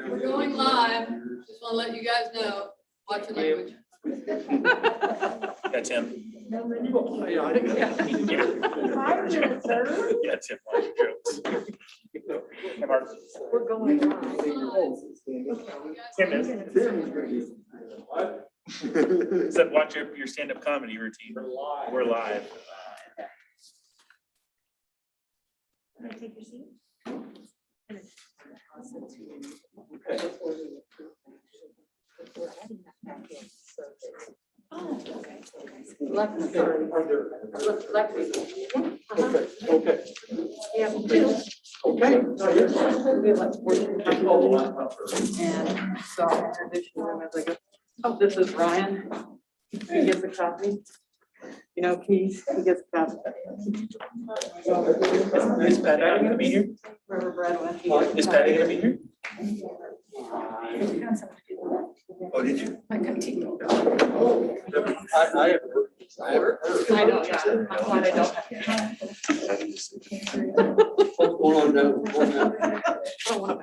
We're going live. Just want to let you guys know. Watch your language. That's him. Yeah, Tim, like jokes. Hey, Mark. we're going live. Tim is. Except watch your stand-up comedy routine. We're live. Can I take your seat? Oh, okay. Left and third. Left. Okay. Yeah, two. Okay. And so I'll introduce you as I go. Oh, this is Ryan. He gets a copy. You know, Keith, he gets a copy. Is Patty gonna be here? Wherever Brad went. Is Patty gonna be here? Oh, did you? I can take it. I have heard. I know, yeah. I'm glad I don't have to. What's going on now?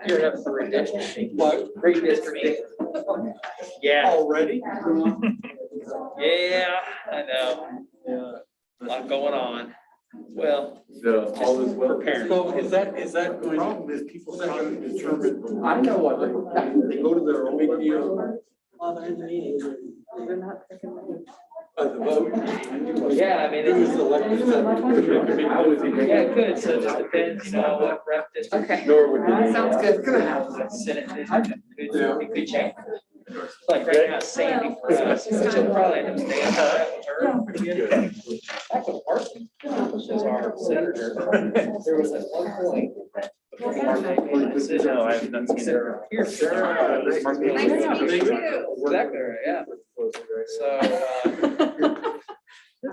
You're having a redistricting. What? Redistricting. Yeah. Already? Yeah, I know. Yeah. A lot going on. Well, All is well. preparing. So is that going? Problem is people trying to determine. I know what they go to their own big deal. While they're in the meeting. They're not picking them. The vote. Yeah, I mean, Who's it's, elected? yeah, good. So it just depends, you know, what rep district. Okay. Sounds good. Senate district, it could change. Like right now, Sandy for us, she'll probably end up staying with her pretty good. Michael Parson, which is our senator, there was at one point. before Mark made a decision, No, I have not seen her. Here, Sarah. Nice to meet you. Exactly, yeah. So,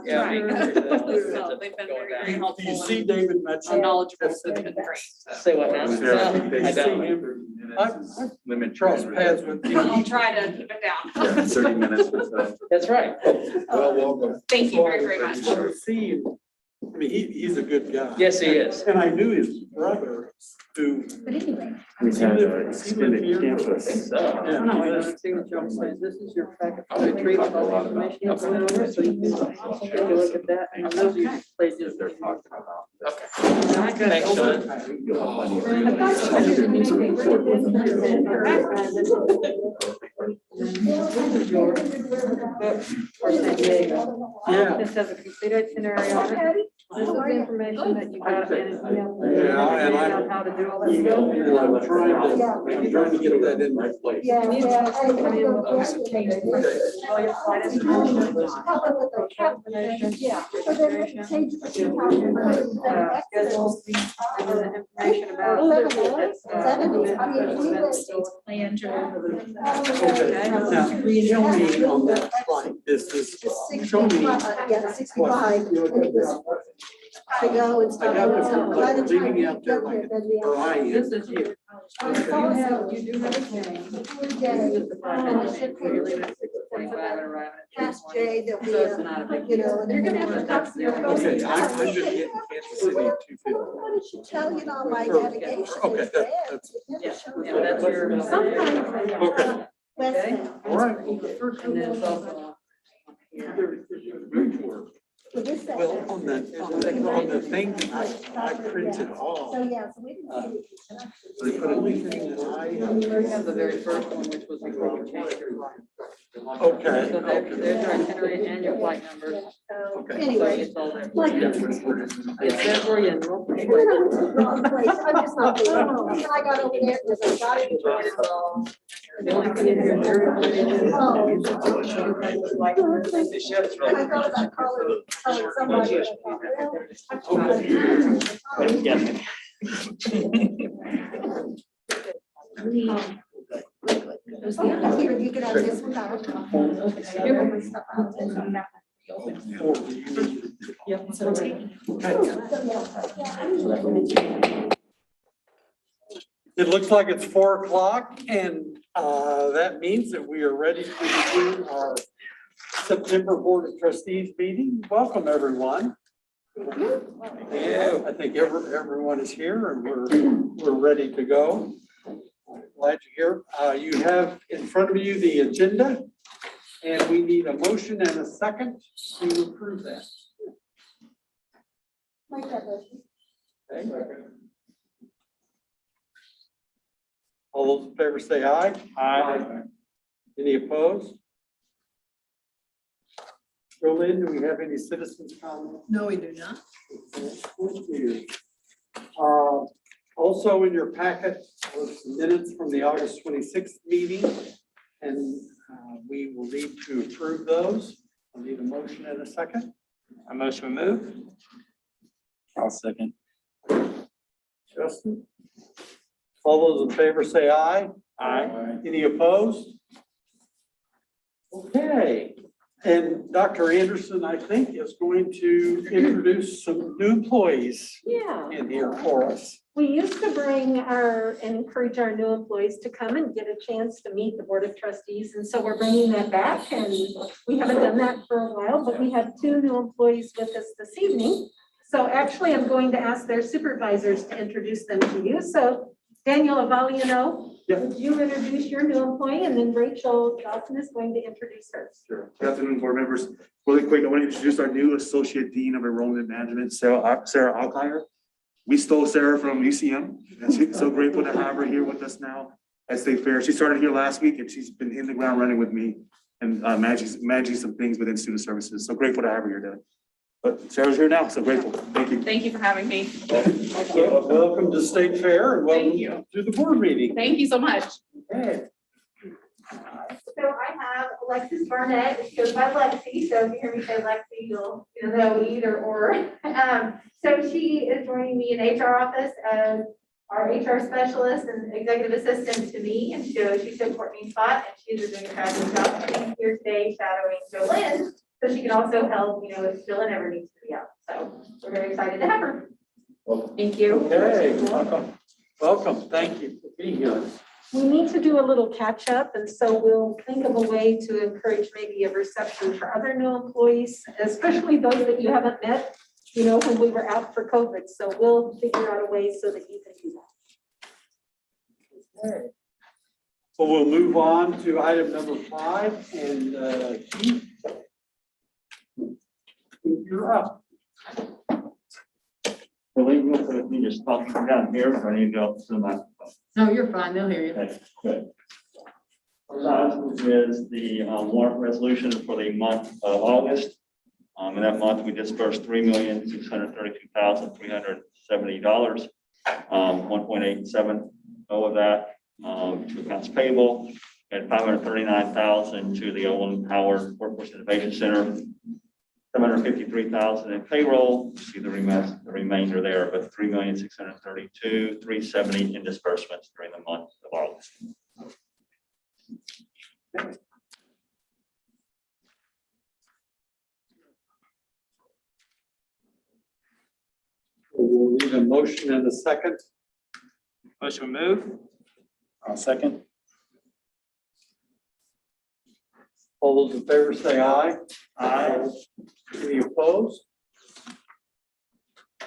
yeah, I mean, They've been going very down. helpful. You see David Metcalf? Knowledgeable, so it's been great. Say what now? Yeah, No, I see don't. him. I've crossed paths with him. I'll try to keep it down. 30 minutes or so. That's right. Well, welcome. Thank you very, very much. See him. I mean, he's a good guy. Yes, he is. And I knew his brother who. But anyway. We He had lived- an extended he lived here. campus. So, Yeah, No, I he don't lived- see what y'all say. This is your packet. I treat all the information you put over, so you can take a look at that and those are your places. okay. Thanks, Thanks, Sean. For San Diego. Yeah. This has a complete itinerary on it. This is the information that you got in an email. Yeah, and On how to do all that stuff. I'm trying to get that in my place. You need to have some kind of all your flight information, information, registration, schedules, and then information about. Okay, now, show me on that flight, this is, show me. Yeah, 65. To go and I stuff. got So by the the time leaving you out there get like, there, then the or I am. This is you. You do have a change. day, And it should be leaving at 6:45 and arriving at past 2:20. J, there'll be So it's not a big you deal. know, and you're gonna have to talk to your. Okay, I'm just getting Kansas City at 2:50. What did she tell you on my Okay, navigation? okay, It's there. that's. Yeah, that's your. Sometimes. Okay. West Okay. End. All right. And then it's also. So this is- Well, on the thing, I printed off, So, yeah, so we didn't see. they put everything that I. We have the very first one, which was before we changed your flight. Okay. So there's your itinerary and your flight numbers. So, So anyway. it's all there. Like. It's there for you. And we'll- When I went to the wrong place, I'm just not being wrong. And I got over there because I got it. The only thing is your area. Oh. And I thought about calling somebody. Yeah. Here, you can have this one back. Yep. It looks like it's 4 o'clock and that means that we are ready to begin our September Board of Trustees meeting. Welcome, everyone. Yeah, I think everyone is here and we're ready to go. glad you're here. You have in front of you the agenda, and we need a motion and a second to approve that. Make that motion. Okay. All those in favor say aye. Aye. Any opposed? Lynn, do we have any citizens comments? No, we do not. Thank you. Also in your packet was some minutes from the August 26th meeting, and we will need to approve those. I'll need a motion and a second. A motion to move? I'll second. Justin? All those in favor say aye. Aye. Any opposed? Okay. And Dr. Anderson, I think, is going to introduce some new employees Yeah, in here for us. we used to bring and encourage our new employees to come and get a chance to meet the Board of Trustees. And so we're bringing that back, and we haven't done that for a while, but we have 2 new employees with us this evening. So actually, I'm going to ask their supervisors to introduce them to you. So Daniel Avaliano, would you introduce your new employee, and then Rachel Dawson is going to introduce hers. Sure. Good afternoon, board members. Really quick, I want to introduce our new Associate Dean of Enrollment Management, Sarah Alkire. We stole Sarah from UCM, and she's so grateful to have her here with us now at State Fair. She started here last week, and she's been in the ground running with me and managing some things within student services. So grateful to have her here today. But Sarah's here now, so grateful. Thank you. Thank you for having me. Well, welcome to State Fair and welcome Thank you. to the board meeting. Thank you so much. Okay. So I have Alexis Barnett, which goes by Lexi, so if you hear me say Lexi, you'll know either or. So she is joining me in HR office as our HR specialist and executive assistant to me, and so she took Courtney's spot, and she's doing a fabulous job. She's here today shadowing Jolynn, so she can also help, if Jolynn ever needs to be out. So we're very excited to have her. Thank you. Okay, welcome. Welcome. Thank you for being here. We need to do a little catch up, and so we'll think of a way to encourage maybe a reception for other new employees, especially those that you haven't met, when we were out for COVID. So we'll figure out a way so that you can do that. Okay. So we'll move on to item number 5, and Keith, you're up. Lynn, you want me to just talk down here, or I need to go up to the microphone? No, you're fine. They'll hear you. Okay, good. First item is the warrant resolution for the month of August. In that month, we dispersed $3,632,370. 1.87 of that to accounts payable, and $539,000 to the Olin Howard Workforce Innovation Center. $753,000 in payroll. You see the remainder there, but $3,632,370 in disbursements during the month of August. We'll need a motion and a second. Motion to move? I'll second. All those in favor say aye. Aye. Any opposed?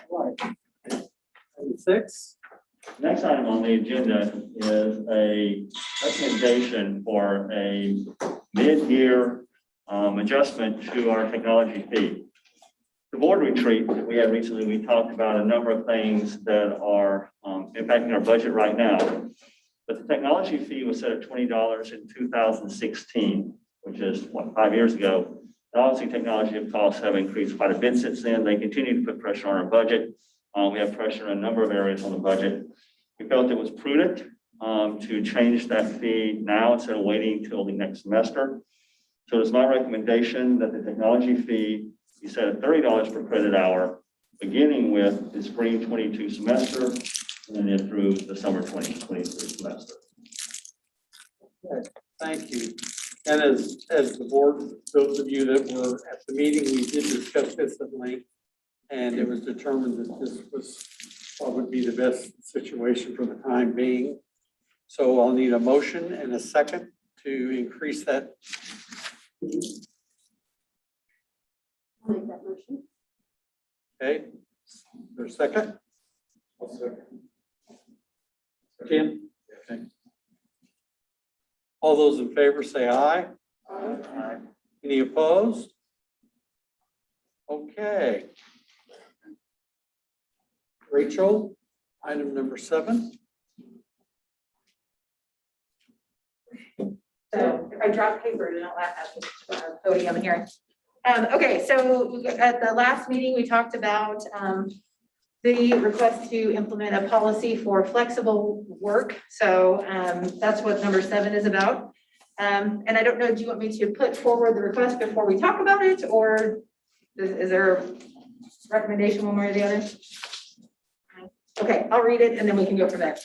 All right. Item 6. Next item on the agenda is a recommendation for a mid-year adjustment to our technology fee. The board retreat that we had recently, we talked about a number of things that are impacting our budget right now. But the technology fee was set at $20 in 2016, which is 5 years ago. And obviously, technology costs have increased quite a bit since then. They continue to put pressure on our budget. We have pressure in a number of areas on the budget. We felt it was prudent to change that fee now instead of waiting until the next semester. So it's my recommendation that the technology fee be set at $30 per credit hour, beginning with the spring 22 semester and then through the summer 2023 semester. Okay, thank you. And as the board, those of you that were at the meeting, we did discuss this at length, and it was determined that this was what would be the best situation for the time being. So I'll need a motion and a second to increase that. I'll make that motion. Okay, there's a second? Tim? Okay. All those in favor say aye. Any opposed? Okay. Rachel, item number 7. So if I drop paper, then I'll laugh at the podium here. Okay, so at the last meeting, we talked about the request to implement a policy for flexible work. So that's what number 7 is about. And I don't know, do you want me to put forward the request before we talk about it, or is there a recommendation one way or the other? Okay, I'll read it and then we can go from there.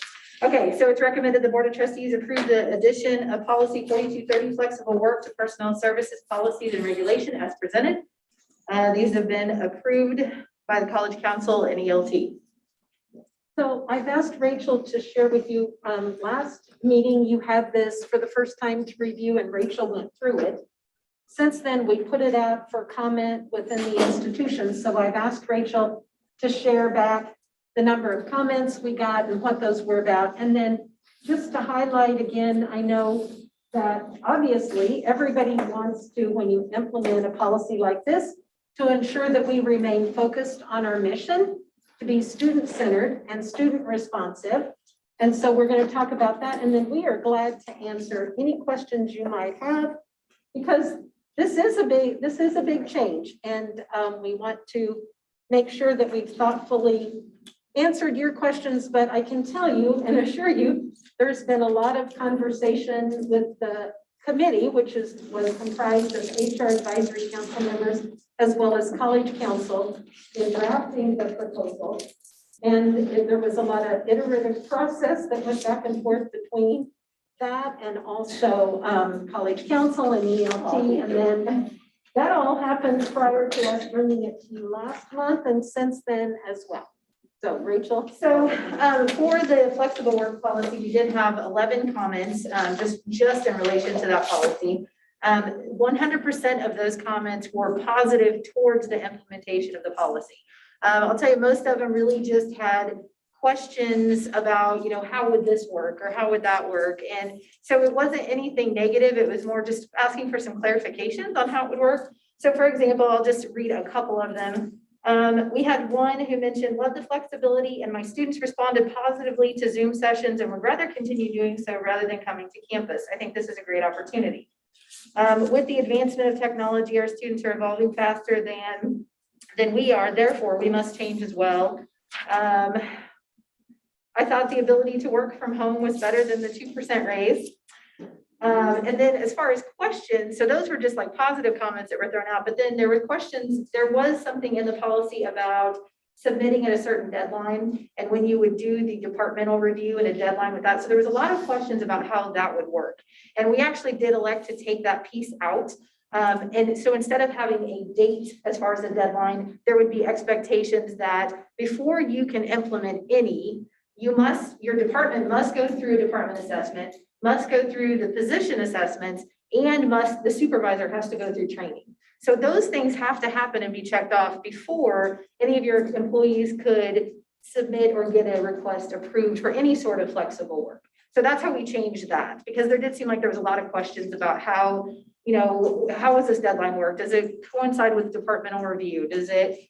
Okay, so it's recommended the Board of Trustees approve the addition of policy 4230 flexible work to personnel services policies and regulation as presented. These have been approved by the College Council and ELT. So I've asked Rachel to share with you, last meeting, you had this for the first time to review and Rachel went through it. Since then, we put it out for comment within the institution. So I've asked Rachel to share back the number of comments we got and what those were about. And then just to highlight again, I know that obviously everybody wants to, when you implement a policy like this, to ensure that we remain focused on our mission to be student-centered and student-responsive. And so we're going to talk about that. And then we are glad to answer any questions you might have, because this is a big change. And we want to make sure that we've thoughtfully answered your questions, but I can tell you and assure you, there's been a lot of conversation with the committee, which was comprised of HR advisory council members, as well as college council in drafting the proposal. And there was a lot of iterative process that went back and forth between that and also college council and ELT. And then that all happened prior to us bringing it to you last month and since then as well. So Rachel. So for the flexible work policy, we did have 11 comments just in relation to that policy. 100% of those comments were positive towards the implementation of the policy. I'll tell you, most of them really just had questions about, how would this work or how would that work? And so it wasn't anything negative. It was more just asking for some clarifications on how it would work. So for example, I'll just read a couple of them. We had one who mentioned, love the flexibility, and my students responded positively to Zoom sessions and would rather continue doing so rather than coming to campus. I think this is a great opportunity. With the advancement of technology, our students are evolving faster than we are, therefore we must change as well. I thought the ability to work from home was better than the 2% raise. And then as far as questions, so those were just like positive comments that were thrown out, but then there were questions. There was something in the policy about submitting at a certain deadline and when you would do the departmental review and a deadline with that. So there was a lot of questions about how that would work. And we actually did elect to take that piece out. And so instead of having a date as far as a deadline, there would be expectations that before you can implement any, your department must go through a department assessment, must go through the position assessments, and the supervisor has to go through training. So those things have to happen and be checked off before any of your employees could submit or get a request approved for any sort of flexible work. So that's how we changed that, because there did seem like there was a lot of questions about how does this deadline work? Does it coincide with departmental review?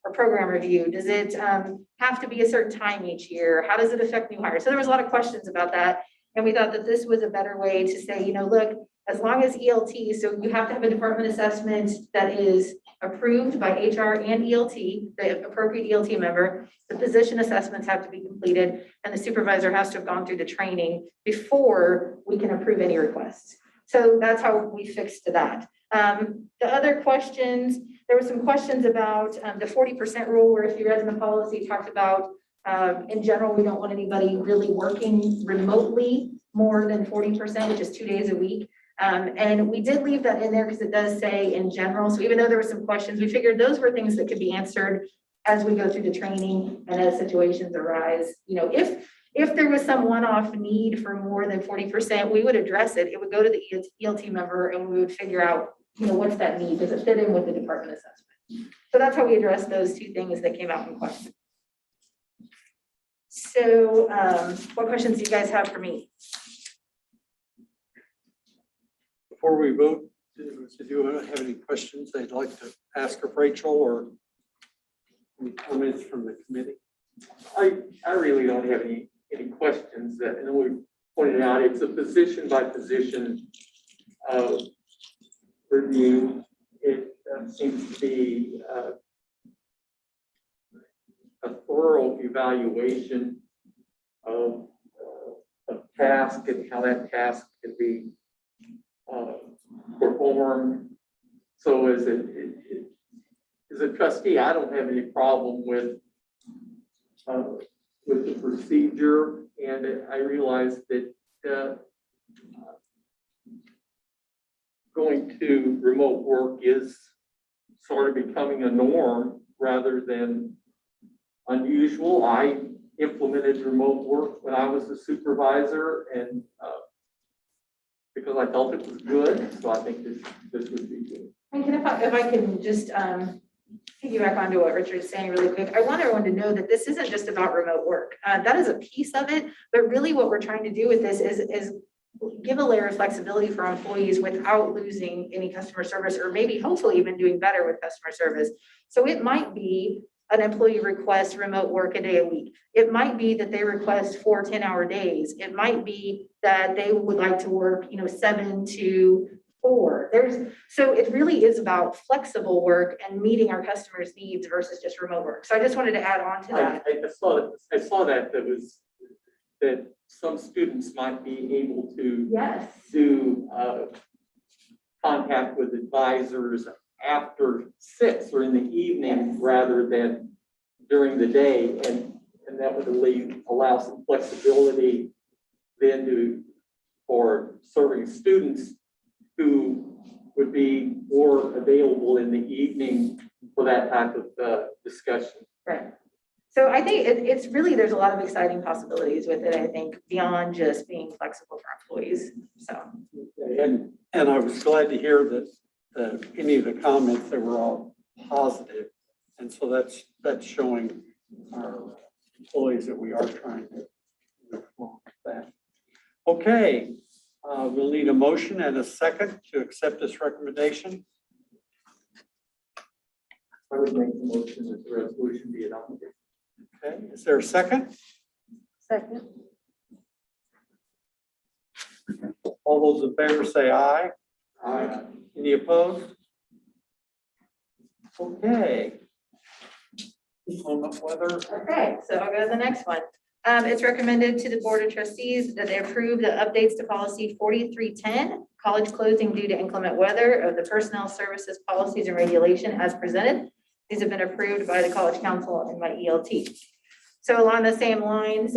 Or program review? Does it have to be a certain time each year? How does it affect new hires? So there was a lot of questions about that. And we thought that this was a better way to say, look, as long as ELT, so you have to have a department assessment that is approved by HR and ELT, the appropriate ELT member, the position assessments have to be completed, and the supervisor has to have gone through the training before we can approve any requests. So that's how we fixed that. The other questions, there were some questions about the 40% rule, where if you read in the policy, talked about in general, we don't want anybody really working remotely more than 40%, which is 2 days a week. And we did leave that in there because it does say in general. So even though there were some questions, we figured those were things that could be answered as we go through the training and as situations arise. If there was some one-off need for more than 40%, we would address it. It would go to the ELT member and we would figure out, what's that need? Does it fit in with the department assessment? So that's how we addressed those two things that came out in question. So what questions do you guys have for me? Before we vote, do you have any questions they'd like to ask of Rachel or any comments from the committee? I really don't have any questions that, and we pointed out, it's a position by position review. It seems to be a thorough evaluation of task and how that task can be performed. So as a trustee, I don't have any problem with the procedure, and I realize that going to remote work is sort of becoming a norm rather than unusual. I implemented remote work when I was a supervisor, and because I felt it was good, so I think this would be good. And if I can just piggyback onto what Richard is saying really quick, I want everyone to know that this isn't just about remote work. That is a piece of it, but really what we're trying to do with this is give a layer of flexibility for employees without losing any customer service, or maybe hopefully even doing better with customer service. So it might be an employee requests remote work a day a week. It might be that they request 4 10-hour days. It might be that they would like to work, 7 to 4. So it really is about flexible work and meeting our customers' needs versus just remote work. So I just wanted to add on to that. I saw that some students might be able to Yes. do contact with advisors after 6 or in the evening, Yes. rather than during the day, and that would allow some flexibility then for serving students who would be more available in the evening for that type of discussion. Right. So I think it's really, there's a lot of exciting possibilities with it, I think, beyond just being flexible for employees. So. And I was glad to hear that any of the comments that were all positive. And so that's showing our employees that we are trying to move along with that. Okay, we'll need a motion and a second to accept this recommendation. I would make the motion that the resolution be adopted. Okay, is there a second? Second. All those in favor say aye. Aye. Any opposed? Okay. Whether Okay, so I'll go to the next one. It's recommended to the Board of Trustees that they approve the updates to policy 4310, college closing due to inclement weather, of the personnel services policies and regulation as presented. These have been approved by the College Council and by ELT. So along the same lines,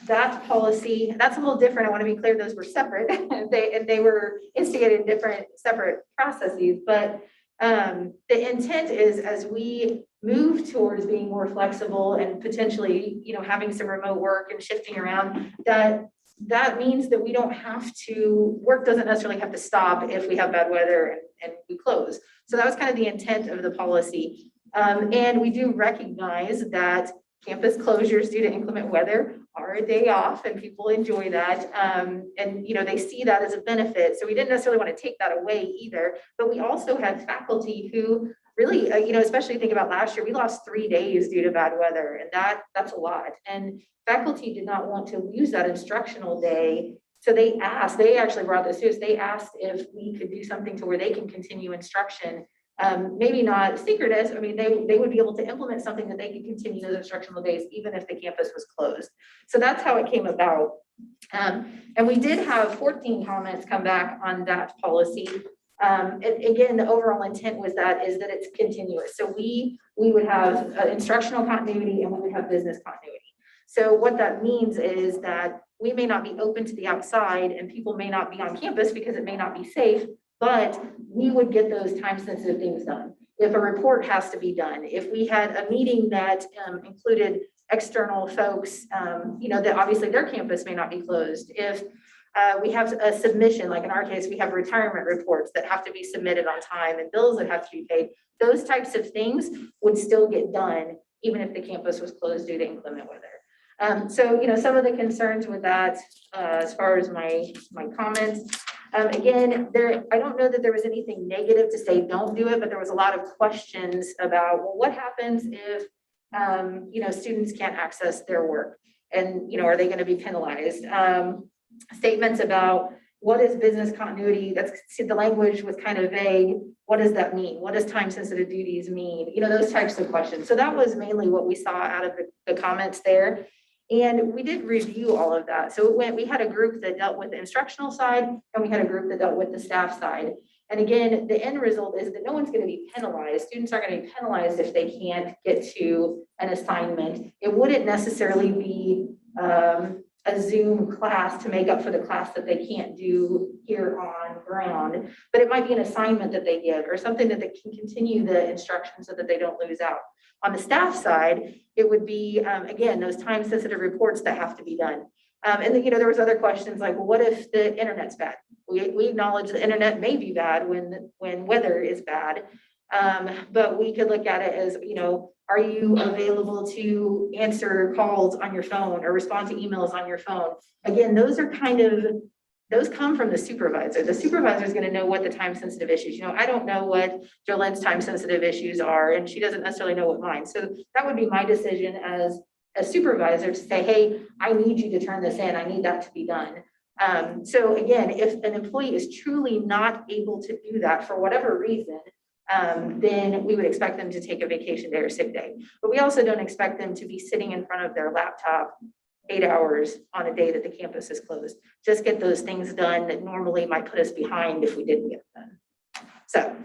that policy, that's a little different. I want to be clear, those were separate. They were instigated in different separate processes, but the intent is, as we move towards being more flexible and potentially, having some remote work and shifting around, that means that we don't have to, work doesn't necessarily have to stop if we have bad weather and we close. So that was kind of the intent of the policy. And we do recognize that campus closures due to inclement weather are a day off, and people enjoy that. And they see that as a benefit. So we didn't necessarily want to take that away either, but we also had faculty who really, especially think about last year, we lost 3 days due to bad weather, and that's a lot. And faculty did not want to lose that instructional day. So they actually brought this to us. They asked if we could do something to where they can continue instruction. Maybe not synchronous. I mean, they would be able to implement something that they could continue those instructional days, even if the campus was closed. So that's how it came about. And we did have 14 comments come back on that policy. Again, the overall intent is that it's continuous. So we would have instructional continuity and we would have business continuity. So what that means is that we may not be open to the outside and people may not be on campus because it may not be safe, but we would get those time-sensitive things done. If a report has to be done, if we had a meeting that included external folks, that obviously their campus may not be closed. If we have a submission, like in our case, we have retirement reports that have to be submitted on time and bills that have to be paid. Those types of things would still get done even if the campus was closed due to inclement weather. So, some of the concerns with that, as far as my comments, Again, I don't know that there was anything negative to say, don't do it, but there was a lot of questions about, well, what happens if, students can't access their work? And, are they gonna be penalized? Statements about what is business continuity? The language was kind of vague. What does that mean? What does time-sensitive duties mean? Those types of questions. So that was mainly what we saw out of the comments there. And we did review all of that. So we had a group that dealt with the instructional side, and we had a group that dealt with the staff side. And again, the end result is that no one's going to be penalized. Students aren't going to be penalized if they can't get to an assignment. It wouldn't necessarily be a Zoom class to make up for the class that they can't do here on ground, but it might be an assignment that they give or something that they can continue the instruction so that they don't lose out. On the staff side, it would be, again, those time-sensitive reports that have to be done. And then, there was other questions like, well, what if the internet's bad? We acknowledge the internet may be bad when weather is bad, but we could look at it as, are you available to answer calls on your phone or respond to emails on your phone? Again, those come from the supervisor. The supervisor is going to know what the time-sensitive issues. I don't know what Jolene's time-sensitive issues are, and she doesn't necessarily know what mine. So that would be my decision as a supervisor to say, hey, I need you to turn this in. I need that to be done. So again, if an employee is truly not able to do that for whatever reason, then we would expect them to take a vacation day or sick day. But we also don't expect them to be sitting in front of their laptop 8 hours on a day that the campus is closed. Just get those things done that normally might put us behind if we didn't get them done. So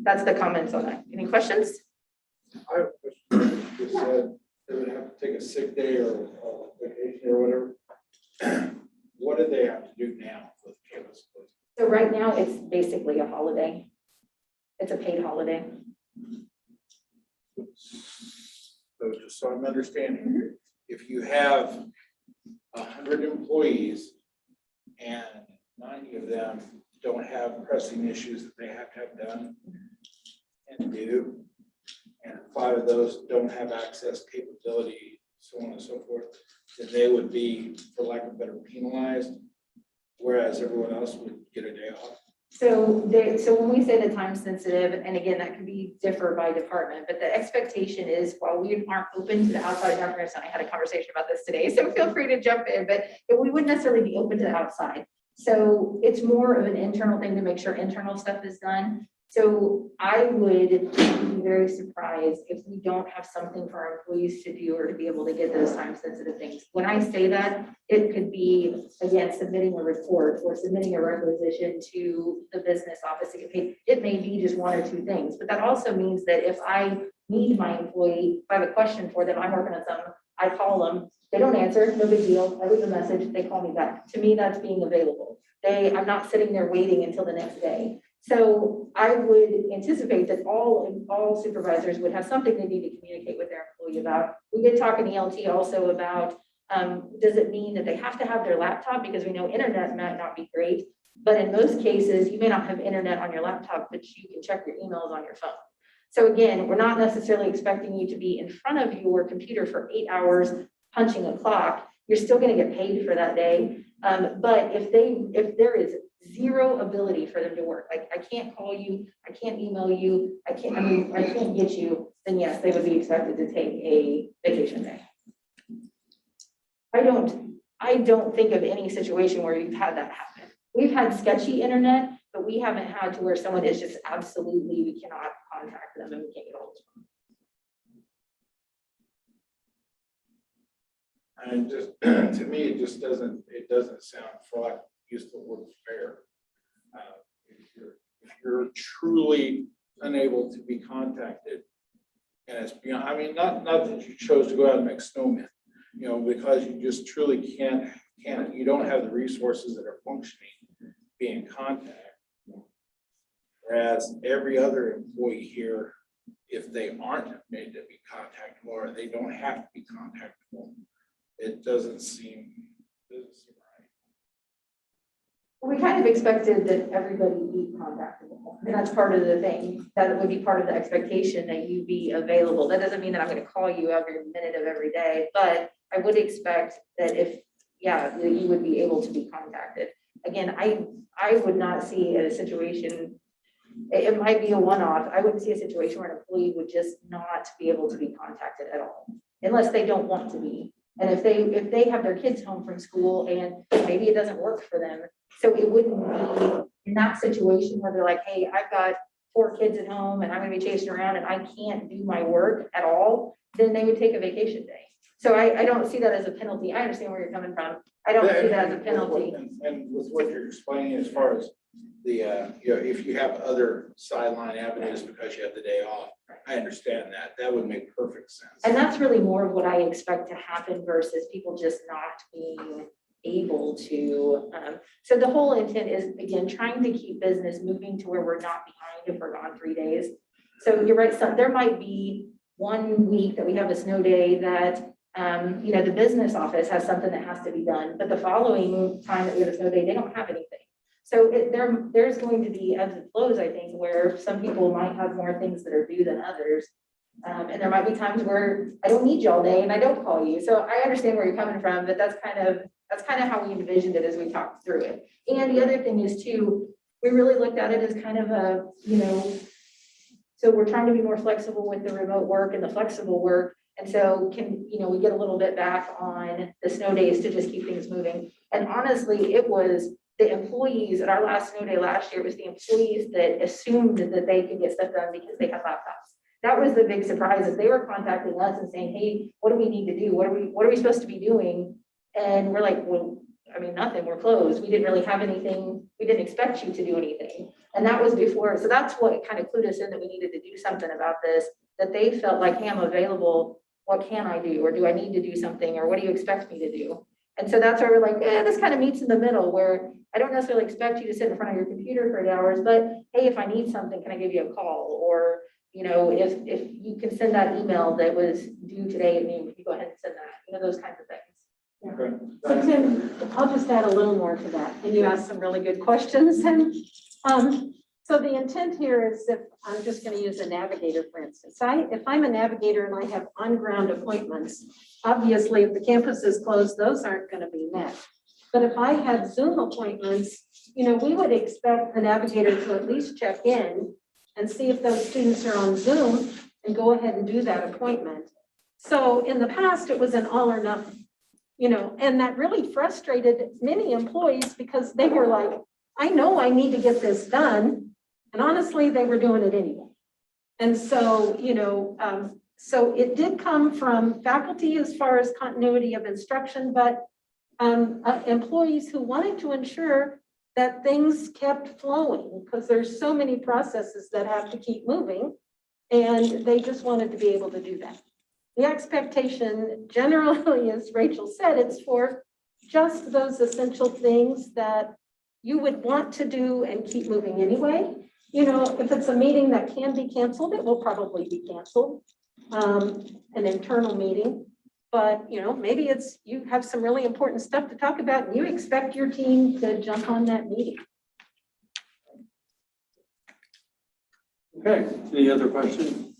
that's the comments on that. Any questions? I have a question. You said they would have to take a sick day or vacation or whatever. What do they have to do now with campus closed? So right now, it's basically a holiday. It's a paid holiday. So just so I'm understanding, if you have 100 employees and 90 of them don't have pressing issues that they have to have done and do, and 5 of those don't have access capability, so on and so forth, then they would be, for lack of better, penalized, whereas everyone else would get a day off. So when we say the time sensitive, and again, that could be differ by department, but the expectation is while we aren't open to the outside governors, and I had a conversation about this today, so feel free to jump in, but we wouldn't necessarily be open to the outside. So it's more of an internal thing to make sure internal stuff is done. So I would be very surprised if we don't have something for our employees to do or to be able to get those time sensitive things. When I say that, it could be, again, submitting a report or submitting a requisition to the business office to get paid. It may be just 1 or 2 things, but that also means that if I need my employee, if I have a question for them, I'm working on something, I call them, they don't answer, no big deal, I leave a message, they call me back. To me, that's being available. I'm not sitting there waiting until the next day. So I would anticipate that all supervisors would have something they need to communicate with their employee about. We did talk in ELT also about, does it mean that they have to have their laptop? Because we know internet might not be great, but in most cases, you may not have internet on your laptop, but you can check your emails on your phone. So again, we're not necessarily expecting you to be in front of your computer for 8 hours punching a clock. You're still going to get paid for that day. But if there is zero ability for them to work, like I can't call you, I can't email you, I can't get you, then yes, they would be expected to take a vacation day. I don't think of any situation where we've had that happen. We've had sketchy internet, but we haven't had to where someone is just absolutely, we cannot contact them and we can't get hold of them. And just, to me, it just doesn't sound, for lack of use the word fair. If you're truly unable to be contacted, and it's beyond, I mean, not that you chose to go out and make snowmen, because you just truly can't, you don't have the resources that are functioning, be in contact. Whereas every other employee here, if they aren't made to be contactable or they don't have to be contactable, it doesn't seem right. We kind of expected that everybody be contactable, and that's part of the thing. That would be part of the expectation that you be available. That doesn't mean that I'm going to call you every minute of every day, but I would expect that you would be able to be contacted. Again, I I would not see a situation, it might be a one-off. I wouldn't see a situation where an employee would just not be able to be contacted at all, unless they don't want to be. And if they have their kids home from school and maybe it doesn't work for them, so it wouldn't be in that situation where they're like, hey, I've got 4 kids at home and I'm gonna be chasing around and I can't do my work at all, then they would take a vacation day. So I don't see that as a penalty. I understand where you're coming from. I don't see that as a penalty. And with what you're explaining as far as the, you know, if you have other sideline avenues because you have the day off, I understand that. That would make perfect sense. And that's really more of what I expect to happen versus people just not being able to. So the whole intent is, again, trying to keep business moving to where we're not behind if we're gone 3 days. So you're right, so there might be 1 week that we have a snow day that, you know, the business office has something that has to be done, but the following time that we have a snow day, they don't have anything. So there's going to be ebbs and flows, I think, where some people might have more things that are due than others. And there might be times where I don't need you all day and I don't call you. So I understand where you're coming from, but that's kind of how we envisioned it as we talked through it. And the other thing is too, we really looked at it as kind of a, you know, so we're trying to be more flexible with the remote work and the flexible work. And so you know, we get a little bit back on the snow days to just keep things moving. And honestly, it was the employees at our last snow day last year, it was the employees that assumed that they could get stuff done because they had laptops. That was the big surprise, is they were contacting us and saying, hey, what do we need to do? What are we supposed to be doing? And we're like, well, I mean, nothing, we're closed. We didn't really have anything. We didn't expect you to do anything. And that was before. So that's what kind of clued us in that we needed to do something about this, that they felt like, hey, I'm available. What can I do? Or do I need to do something? Or what do you expect me to do? And so that's where we're like, this kind of meets in the middle, where I don't necessarily expect you to sit in front of your computer for 8 hours, but hey, if I need something, can I give you a call? Or, you know, if you can send that email that was due today at noon, can you go ahead and send that? You know, those kinds of things. Okay. So Tim, I'll just add a little more to that. And you asked some really good questions. And so the intent here is, if I'm just going to use a navigator, for instance, if I'm a navigator and I have on-ground appointments, obviously if the campus is closed, those aren't going to be met. But if I had Zoom appointments, you know, we would expect the navigator to at least check in and see if those students are on Zoom and go ahead and do that appointment. So in the past, it was an all or nothing, you know, and that really frustrated many employees because they were like, I know I need to get this done. And honestly, they were doing it anyway. And so, you know, so it did come from faculty as far as continuity of instruction, but employees who wanted to ensure that things kept flowing, because there's so many processes that have to keep moving, and they just wanted to be able to do that. The expectation generally, as Rachel said, it's for just those essential things that you would want to do and keep moving anyway. You know, if it's a meeting that can be canceled, it will probably be canceled, an internal meeting. But, you know, maybe it's, you have some really important stuff to talk about and you expect your team to jump on that meeting. Okay, any other questions?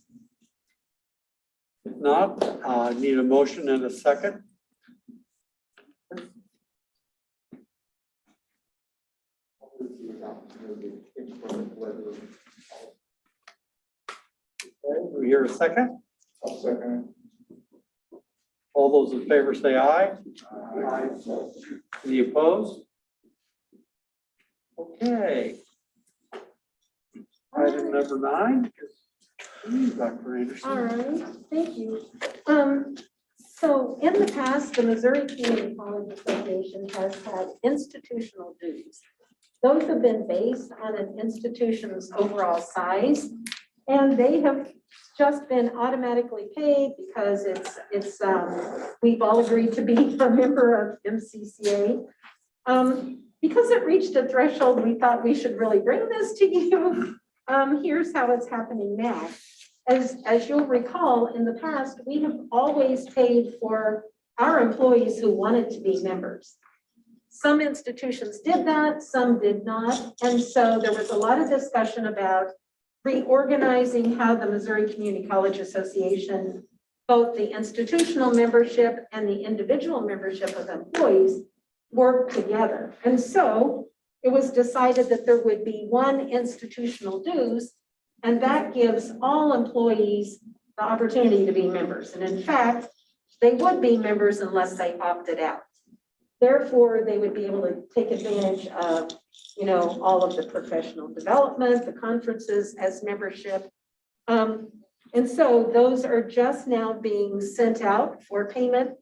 If not, I need a motion and a second. Okay, we hear a second? I'll second All those in favor say aye. Aye. Any opposed? Okay. Item number 9. Dr. Anderson. All right, thank you. So in the past, the Missouri Community College Association has had institutional dues. Those have been based on an institution's overall size, and they have just been automatically paid because we've all agreed to be a member of MCCA. Because it reached a threshold, we thought we should really bring this to you. Here's how it's happening now. As you'll recall, in the past, we have always paid for our employees who wanted to be members. Some institutions did that, some did not. And so there was a lot of discussion about reorganizing how the Missouri Community College Association, both the institutional membership and the individual membership of employees, work together. And so it was decided that there would be one institutional dues, and that gives all employees the opportunity to be members. And in fact, they would be members unless they opted out. Therefore, they would be able to take advantage of, all of the professional development, the conferences as membership. And so those are just now being sent out for payment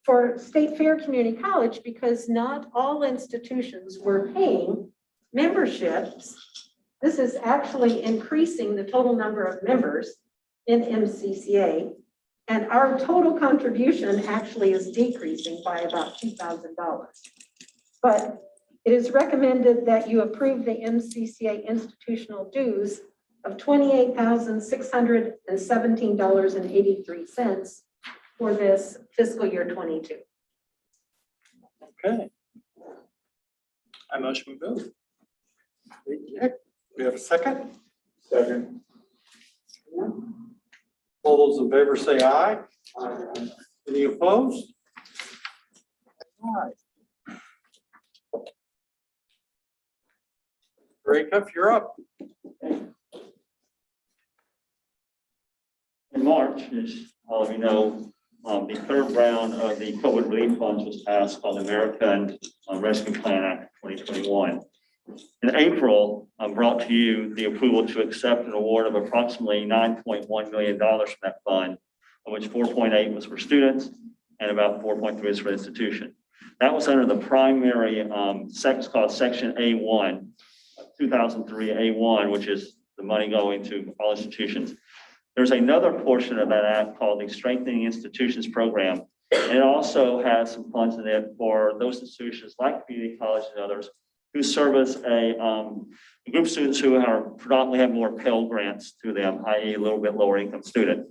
for State Fair Community College, because not all institutions were paying memberships. This is actually increasing the total number of members in MCCA. And our total contribution actually is decreasing by about $2,000. But it is recommended that you approve the MCCA institutional dues of $28,617.83 for this fiscal year 22. Okay. I motion we move. Nick, we have a second? Second. All those in favor say aye. Any opposed? Aye. Jacob, you're up. In March, as all of you know, the third round of the COVID relief funds was passed by the American Rescue Plan Act 2021. In April, I brought to you the approval to accept an award of approximately $9.1 million from that fund, of which 4.8 was for students and about 4.3 is for institution. That was under the primary called Section A1, 2003 A1, which is the money going to all institutions. There's another portion of that act called the Strengthening Institutions Program. And it also has some funds in it for those institutions like community college and others who service a group of students who are predominantly have more Pell Grants to them, i.e. a little bit lower income student.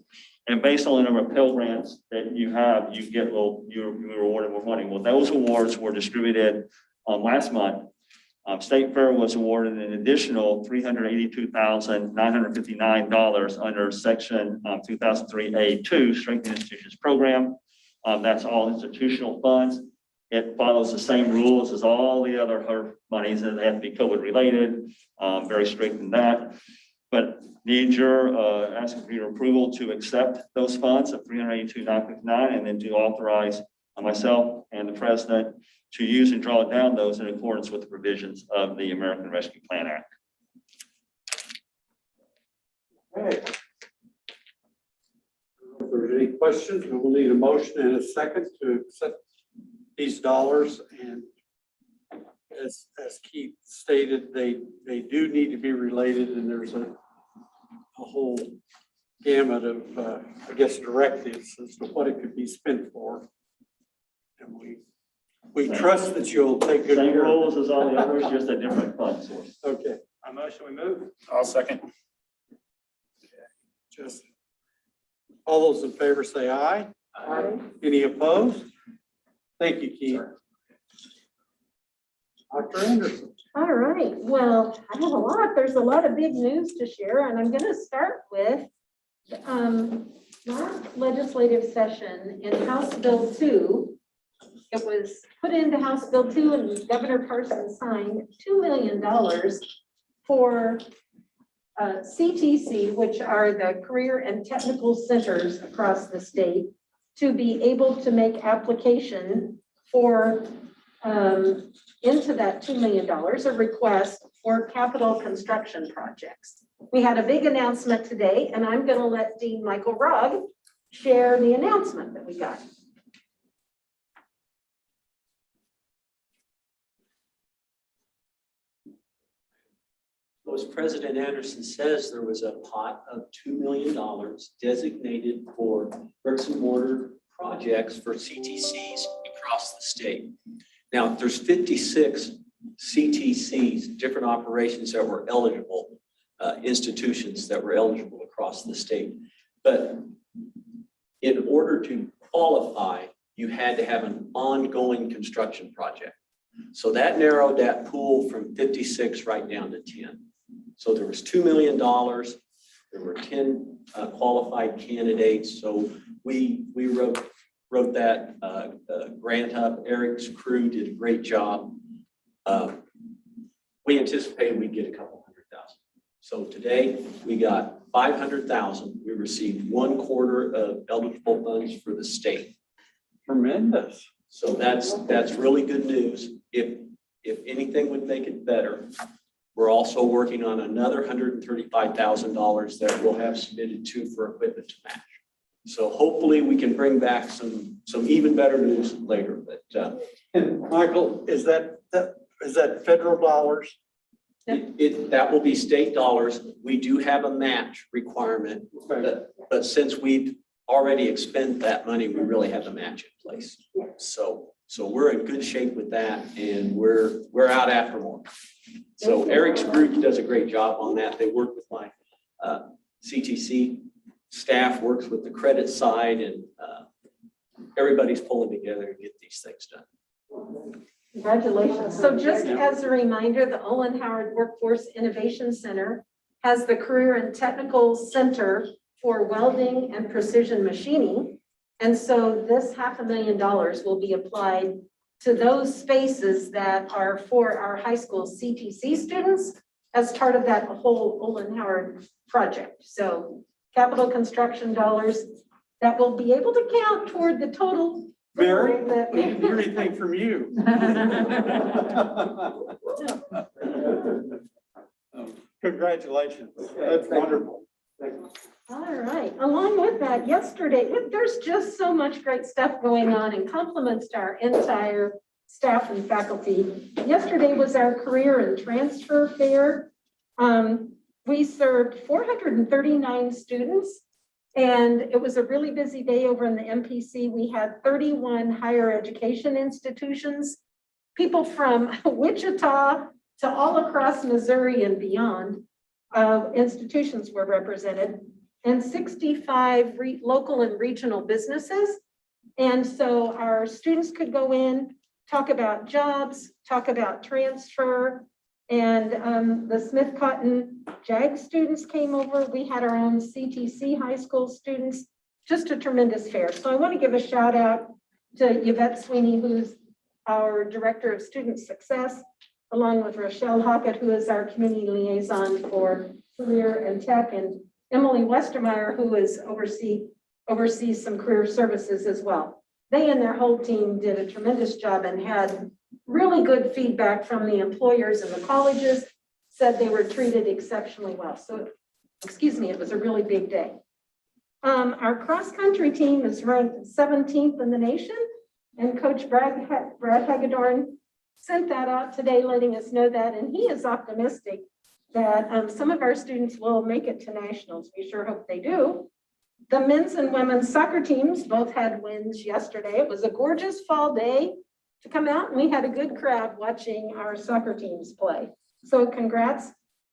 And based on the number of Pell Grants that you have, you get you're rewarded more money. Well, those awards were distributed last month. State Fair was awarded an additional $382,959 under Section 2003A2 Strengthening Institutions Program. That's all institutional funds. It follows the same rules as all the other HERF monies, and they have to be COVID related, very strict in that. But need your asking for your approval to accept those funds of $382,959 and then to authorize myself and the president to use and draw down those in accordance with the provisions of the American Rescue Plan Act. Okay. If there's any questions, we will need a motion in a second to accept these dollars. And as Keith stated, they do need to be related, and there's a whole gamut of, I guess, directives as to what it could be spent for. And we trust that you'll take good Same care of it. rules as all the others, just a different fund source. Okay, I motion we move. I'll second. Justin. All those in favor say aye. Aye. Any opposed? Thank you, Keith. Dr. Anderson. All right, well, I have a lot. There's a lot of big news to share, and I'm going to start with last legislative session in House Bill 2. It was put into House Bill 2, and Governor Parsons signed $2 million for CTC, which are the career and technical centers across the state, to be able to make application for into that $2 million, a request for capital construction projects. We had a big announcement today, and I'm going to let Dean Michael Rugg share the announcement that we got. As President Anderson says, there was a pot of $2 million designated for bricks and mortar projects for CTCs across the state. Now, there's 56 CTCs, different operations that were eligible, institutions that were eligible across the state. But in order to qualify, you had to have an ongoing construction project. So that narrowed that pool from 56 right down to 10. So there was $2 million. There were 10 qualified candidates. So we wrote that grant up. Eric's crew did a great job. we anticipated we'd get a couple $100,000. So today we got 500,000. We received 1/4 of eligible funds for the state. Tremendous. So that's really good news. If anything would make it better, we're also working on another $135,000 that we'll have submitted to for equipment to match. So hopefully we can bring back some even better news later, but And Michael, is that federal dollars? that will be state dollars. We do have a match requirement, but since we've already expended that money, we really have the match in place. So we're in good shape with that, and we're out after more. So Eric's group does a great job on that. They work with my CTC staff, works with the credit side, and everybody's pulling together to get these things done. Congratulations. So just as a reminder, the Olin Howard Workforce Innovation Center has the Career and Technical Center for Welding and Precision Machining. And so this $500,000 will be applied to those spaces that are for our high school CTC students as part of that whole Olin Howard project. So capital construction dollars that will be able to count toward the total. Mary, we didn't hear anything from you. Congratulations. That's wonderful. All right. Along with that, yesterday, there's just so much great stuff going on and compliments to our entire staff and faculty. Yesterday was our career and transfer fair. We served 439 students, and it was a really busy day over in the MPC. We had 31 higher education institutions, people from Wichita to all across Missouri and beyond. Institutions were represented, and 65 local and regional businesses. And so our students could go in, talk about jobs, talk about transfer, and the Smith Cotton JAG students came over. We had our own CTC high school students, just a tremendous fair. So I want to give a shout out to Yvette Sweeney, who's our Director of Student Success, along with Rochelle Hockett, who is our community liaison for career and tech, and Emily Westermeyer, who is oversees some career services as well. They and their whole team did a tremendous job and had really good feedback from the employers and the colleges, said they were treated exceptionally well. So, excuse me, it was a really big day. Our cross-country team is ranked 17th in the nation, and Coach Brad Hagedorn sent that out today, letting us know that, and he is optimistic that some of our students will make it to nationals. We sure hope they do. The men's and women's soccer teams both had wins yesterday. It was a gorgeous fall day to come out, and we had a good crowd watching our soccer teams play. So congrats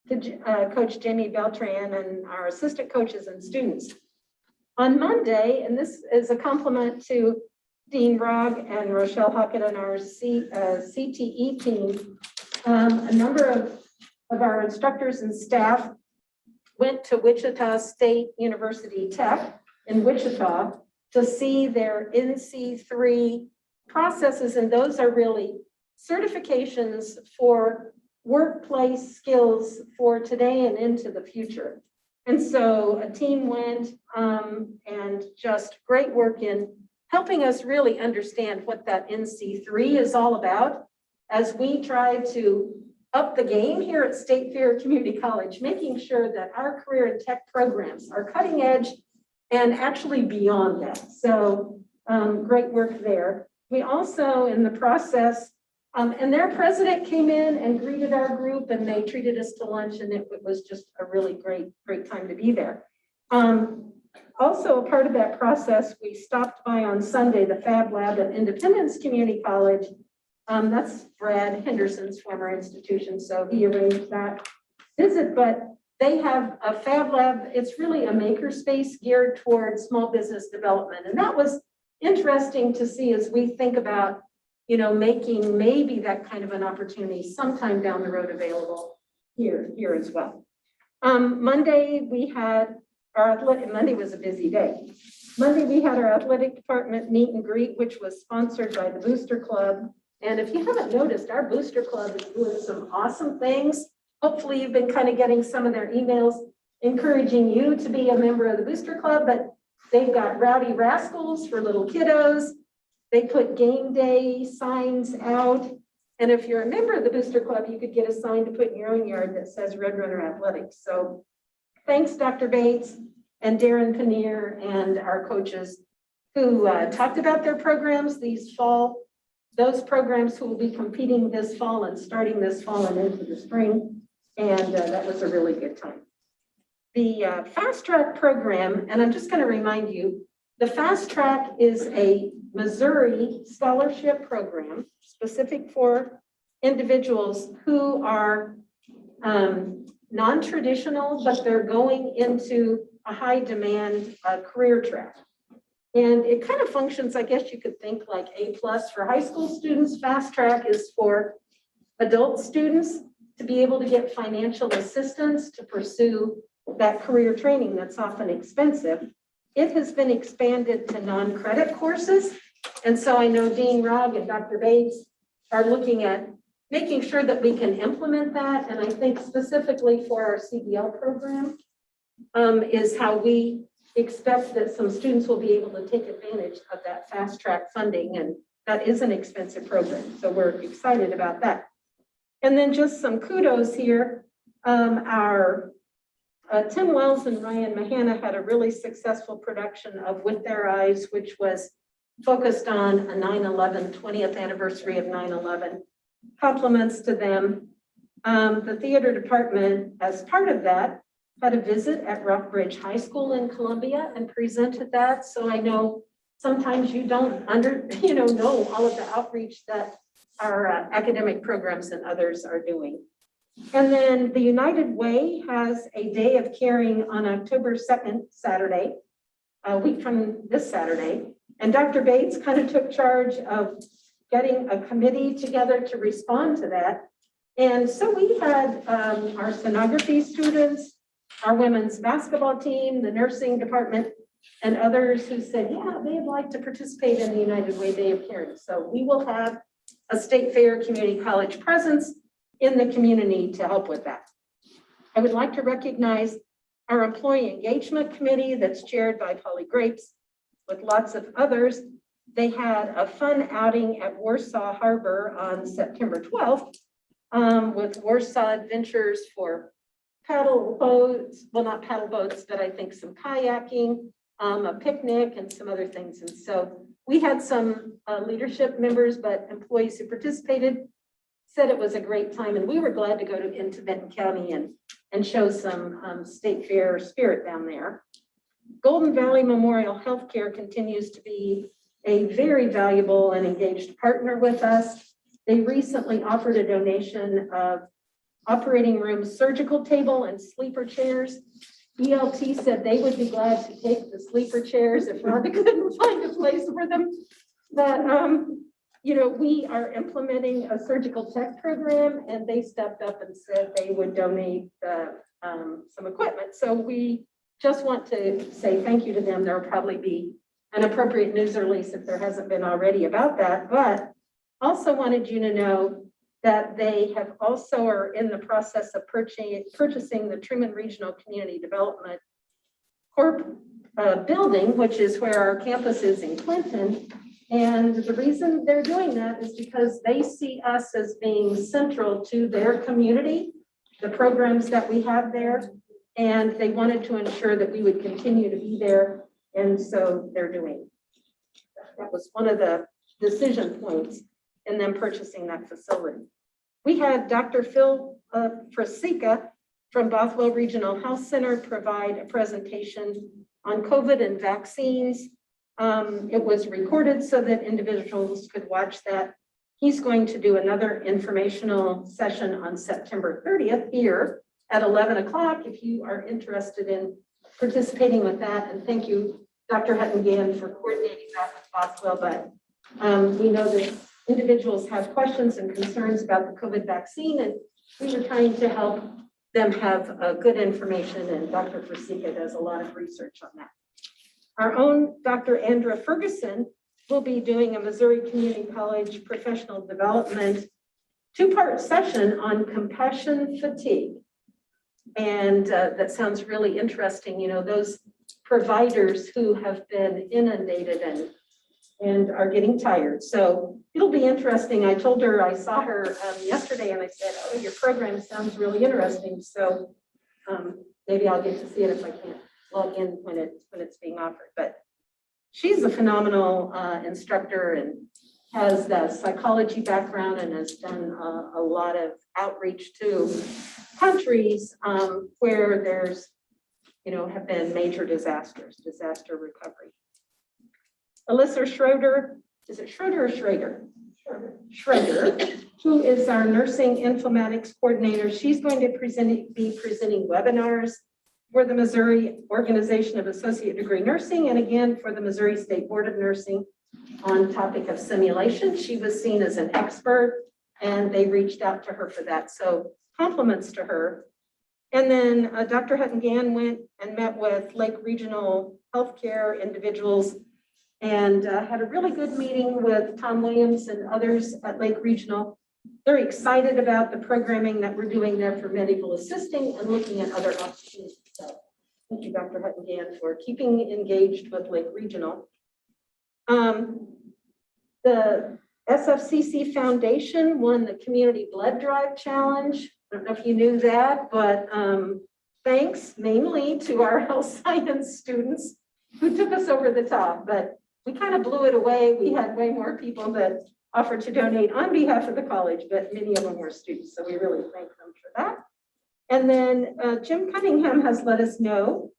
to Coach Jamie Beltran and our assistant coaches and students. On Monday, and this is a compliment to Dean Rogg and Rochelle Hockett and our CTE team, a number of our instructors and staff went to Wichita State University Tech in Wichita to see their NC3 processes, and those are really certifications for workplace skills for today and into the future. And so a team went and just great work in helping us really understand what that NC3 is all about as we try to up the game here at State Fair Community College, making sure that our career and tech programs are cutting edge and actually beyond that. So great work there. We also, in the process, and their president came in and greeted our group, and they treated us to lunch, and it was just a really great time to be there. Also, a part of that process, we stopped by on Sunday, the Fab Lab at Independence Community College. That's Brad Henderson's former institution, so he arranged that visit, but they have a Fab Lab. It's really a maker space geared towards small business development. And that was interesting to see as we think about, you know, making maybe that kind of an opportunity sometime down the road available here as well. Monday, we had our athletic, Monday was a busy day. Monday, we had our athletic department meet and greet, which was sponsored by the Booster Club And if you haven't noticed, our booster club is doing some awesome things. Hopefully you've been kind of getting some of their emails encouraging you to be a member of the booster club, but they've got Rowdy Rascals for little kiddos. They put game day signs out. And if you're a member of the booster club, you could get a sign to put in your own yard that says Red Runner Athletics. So thanks, Dr. Bates and Darren Paneer and our coaches who talked about their programs these fall, those programs who will be competing this fall and starting this fall and into the spring. And that was a really good time. The Fast Track program, and I'm just going to remind you, the Fast Track is a Missouri scholarship program specific for individuals who are non-traditional, but they're going into a high demand career track. And it kind of functions, I guess you could think like A+ for high school students. Fast Track is for adult students to be able to get financial assistance to pursue that career training that's often expensive. It has been expanded to non-credit courses. And so I know Dean Rogg and Dr. Bates are looking at making sure that we can implement that. And I think specifically for our CDL program is how we expect that some students will be able to take advantage of that Fast Track funding. And that is an expensive program. So we're excited about that. And then just some kudos here. Our Tim Wells and Ryan Mahana had a really successful production of With Their Eyes, which was focused on a 9/11, 20th anniversary of 9/11. Compliments to them. The theater department, as part of that, had a visit at Rockbridge High School in Columbia and presented that. So I know sometimes you don't know all of the outreach that our academic programs and others are doing. And then the United Way has a day of caring on October 2nd, Saturday, a week from this Saturday. And Dr. Bates kind of took charge of getting a committee together to respond to that. And so we had our sonography students, our women's basketball team, the nursing department, and others who said, yeah, they'd like to participate in the United Way Day of Caring. So we will have a State Fair Community College presence in the community to help with that. I would like to recognize our Employee Engagement Committee that's chaired by Polly Grapes with lots of others. They had a fun outing at Warsaw Harbor on September 12th with Warsaw Adventures for paddle boats, well, not paddle boats, but I think some kayaking, a picnic and some other things. And so we had some leadership members, but employees who participated said it was a great time. And we were glad to go into Benton County and show some state fair spirit down there. Golden Valley Memorial Healthcare continues to be a very valuable and engaged partner with us. They recently offered a donation of operating room surgical table and sleeper chairs. ELT said they would be glad to take the sleeper chairs if Rhonda couldn't find a place for them. But, we are implementing a surgical tech program and they stepped up and said they would donate some equipment. So we just want to say thank you to them. There'll probably be an appropriate news release if there hasn't been already about that, but also wanted you to know that they have also are in the process of purchasing the Truman Regional Community Development Corp building, which is where our campus is in Clinton. And the reason they're doing that is because they see us as being central to their community, the programs that we have there, and they wanted to ensure that we would continue to be there. And so they're doing that. Was one of the decision points in them purchasing that facility. We had Dr. Phil Frasica from Bothwell Regional Health Center provide a presentation on COVID and vaccines. It was recorded so that individuals could watch that. He's going to do another informational session on September 30th here at 11 o'clock if you are interested in participating with that. And thank you, Dr. Huttengan, for coordinating that with Bothwell. But we know that individuals have questions and concerns about the COVID vaccine, and we were trying to help them have good information, and Dr. Frasica does a lot of research on that. Our own Dr. Andra Ferguson we'll be doing a Missouri Community College professional development two-part session on compassion fatigue. And that sounds really interesting. You know, those providers who have been inundated and are getting tired. So it'll be interesting. I told her, I saw her yesterday and I said, oh, your program sounds really interesting. So maybe I'll get to see it if I can't log in when it's being offered. But she's a phenomenal instructor and has the psychology background and has done a lot of outreach to countries where there's, you know, have been major disasters, disaster recovery. Alyssa Schroeder, is it Schroeder or Schrader? Schroeder, who is our nursing informatics coordinator. She's going to be presenting webinars for the Missouri Organization of Associate Degree Nursing and again for the Missouri State Board of Nursing on topic of simulation. She was seen as an expert and they reached out to her for that. So compliments to her. And then Dr. Hutton-Gann went and met with Lake Regional Healthcare individuals and had a really good meeting with Tom Williams and others at Lake Regional. They're excited about the programming that we're doing there for medical assisting and looking at other opportunities. So thank you, Dr. Hutton-Gann, for keeping engaged with Lake Regional. The SFCC Foundation won the Community Blood Drive Challenge. I don't know if you knew that, but thanks mainly to our health science students who took us over the top, but we kind of blew it away. We had way more people that offered to donate on behalf of the college, but many of them were students, so we really thank them for that. And then Jim Cunningham has let us know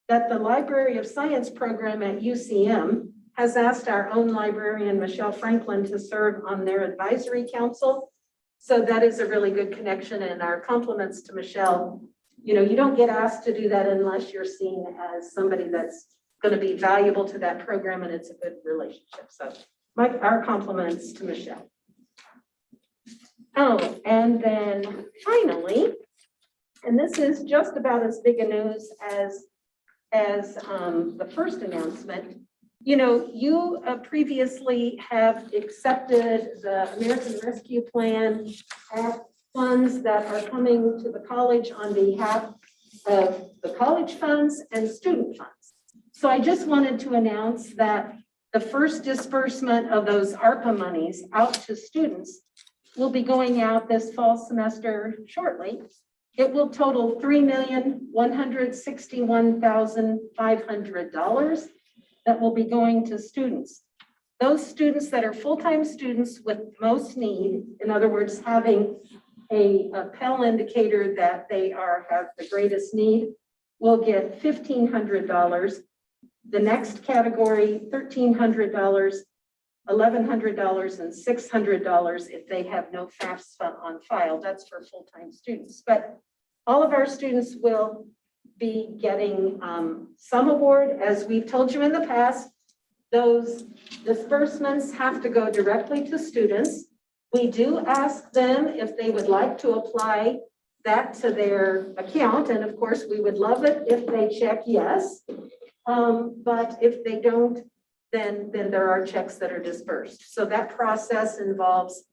that the Library of Science program at UCM has asked our own librarian, Michelle Franklin, to serve on their advisory council. So that is a really good connection, and our compliments to Michelle. You know, you don't get asked to do that unless you're seen as somebody that's going to be valuable to that program and it's a good relationship. So our compliments to Michelle. Oh, and then finally, and this is just about as big a news as the first announcement. You know, you previously have accepted the American Rescue Plan funds that are coming to the college on behalf of the college funds and student funds. So I just wanted to announce that the first disbursement of those ARPA monies out to students will be going out this fall semester shortly. It will total $3,161,500 that will be going to students. Those students that are full-time students with most need, in other words, having a Pell indicator that they have the greatest need, will get $1,500. The next category, $1,300, $1,100, and $600 if they have no FAFSA on file. That's for full-time students. But all of our students will be getting some award. As we've told you in the past, those disbursements have to go directly to students. We do ask them if they would like to apply that to their account. And of course, we would love it if they check yes. But if they don't, then there are checks that are dispersed. So that process involves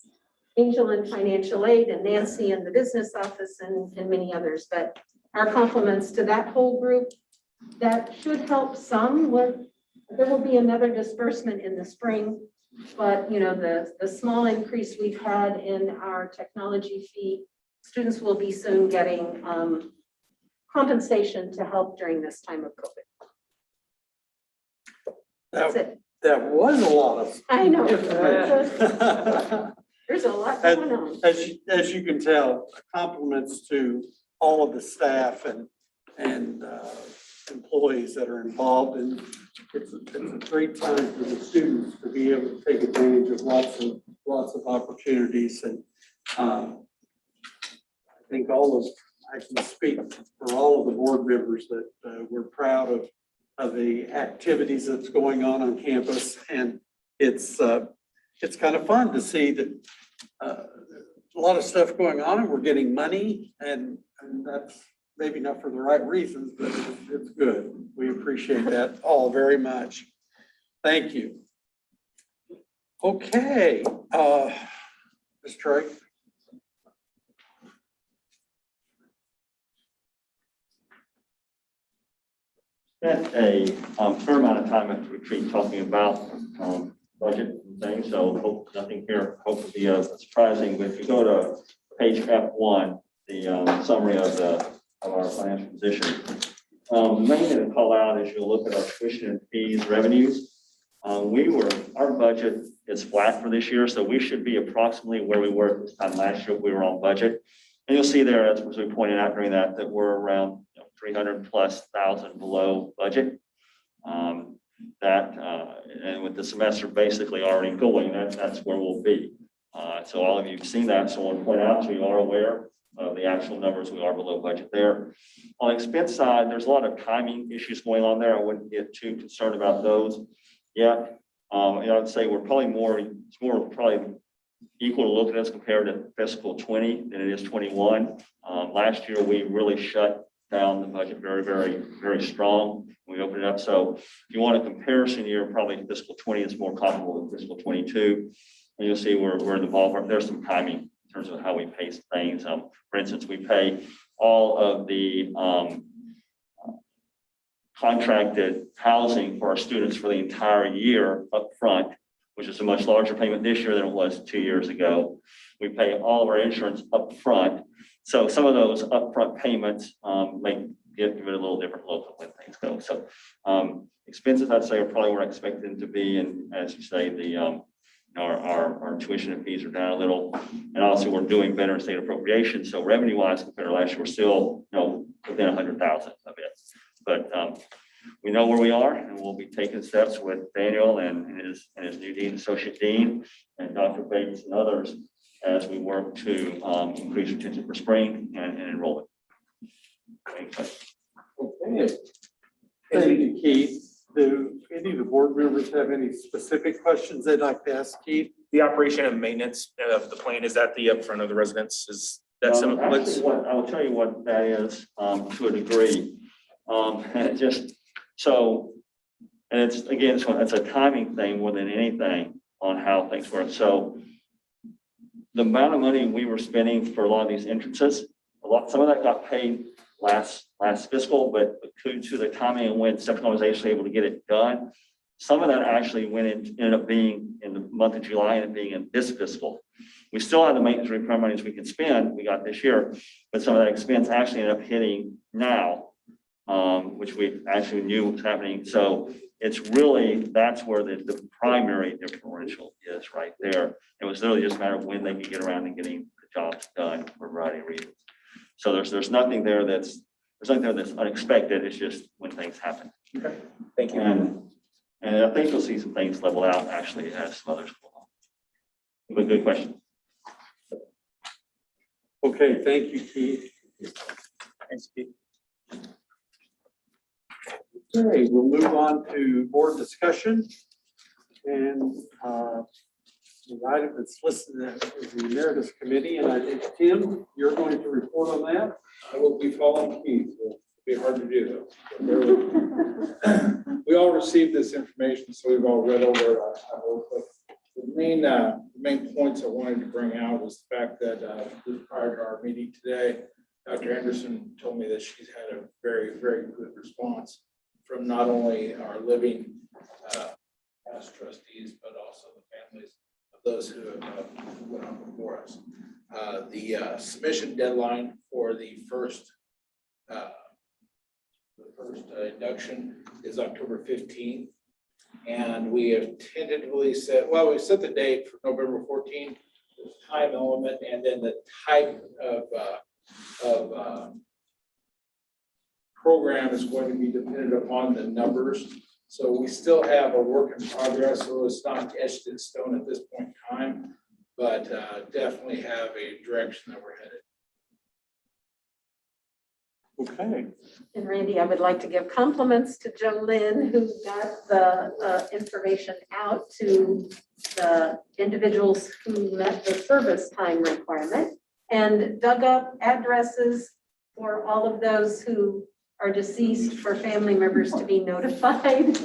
Angel and Financial Aid and Nancy and the business office and many others. But our compliments to that whole group. That should help some with, there will be another disbursement in the spring, but you know, the small increase we've had in our technology fee, students will be soon getting compensation to help during this time of COVID. That's it. That was a lot of. I know. There's a lot going on. As you can tell, compliments to all of the staff and employees that are involved, and it's a great time for the students to be able to take advantage of lots of opportunities. And I think I can speak for all of the board members that we're proud of the activities that's going on campus, and it's kind of fun to see that a lot of stuff going on, and we're getting money, and that's maybe not for the right reasons, but it's good. We appreciate that all very much. Thank you. Okay, Ms. Troy. Spent a fair amount of time at the retreat talking about budget and things, so hope nothing here, hopefully surprising, but if you go to page F1, the summary of our financial position. The main thing to call out is you'll look at our tuition and fees revenues. Our budget is flat for this year, so we should be approximately where we were at this time last year if we were on budget. And you'll see there, as we pointed out during that we're around 300,000+ below budget. And with the semester basically already going, that's where we'll be. So all of you have seen that, so I want to point out, so you are aware of the actual numbers, we are below budget there. On the expense side, there's a lot of timing issues going on there. I wouldn't get too concerned about those yet. I would say we're probably it's more probably equal to look at us compared to fiscal 20 than it is 21. Last year, we really shut down the budget very, very, very strong. We opened it up. So if you want a comparison year, probably fiscal 20 is more comparable to fiscal 22. And you'll see we're in the ballpark. There's some timing in terms of how we pay things. For instance, we pay all of the contracted housing for our students for the entire year up front, which is a much larger payment this year than it was 2 years ago. We pay all of our insurance up front. So some of those upfront payments may give it a little different look when things go. So expenses, I'd say, are probably where I expect them to be. And as you say, our tuition and fees are down a little. And also we're doing better in state appropriation. So revenue wise compared to last year, we're still within 100,000 of it. But we know where we are, and we'll be taking steps with Daniel and his new dean, associate dean, and Dr. Bates and others as we work to increase retention for spring and enrollment. Okay. Thank you, Keith. Do any of the board members have any specific questions they'd like to ask Keith? The operation and maintenance of the plant, is that the upfront of the residence? Is that some of Actually, I will tell you what that is to a degree. And it's again, it's a timing thing more than anything on how things work. So the amount of money we were spending for a lot of these entrances, some of that got paid last fiscal, but due to the timing and when September was actually able to get it done, some of that actually ended up being in the month of July and being in this fiscal. We still have the maintenance repair monies we can spend, we got this year, but some of that expense actually ended up hitting now, which we actually knew was happening. So it's really, that's where the primary differential is right there. It was literally just a matter of when they could get around and getting the jobs done for a variety of reasons. So there's nothing there that's unexpected. It's just when things happen. Okay. Thank you. And I think you'll see some things level out actually as some others go on. But good question. Okay, thank you, Keith. Thanks, Keith. Okay, we'll move on to board discussion. And the item that's listed is the Emeritus Committee, and I think, Tim, you're going to report on that. I will be following Keith. It'll be hard to do though. We all received this information, so we've all read over it. The main points I wanted to bring out was the fact that prior to our meeting today, Dr. Anderson told me that she's had a very, very good response from not only our living past trustees, but also the families of those who have went on before us. The submission deadline for the first induction is October 15th. And we have tentatively set, well, we set the date for November 14th, the time element, and then the type of program is going to be dependent upon the numbers. So we still have a work in progress, so it's not etched in stone at this point in time, but definitely have a direction that we're headed. Okay. And Randy, I would like to give compliments to Lynn, who got the information out to the individuals who met the service time requirement and dug up addresses for all of those who are deceased for family members to be notified.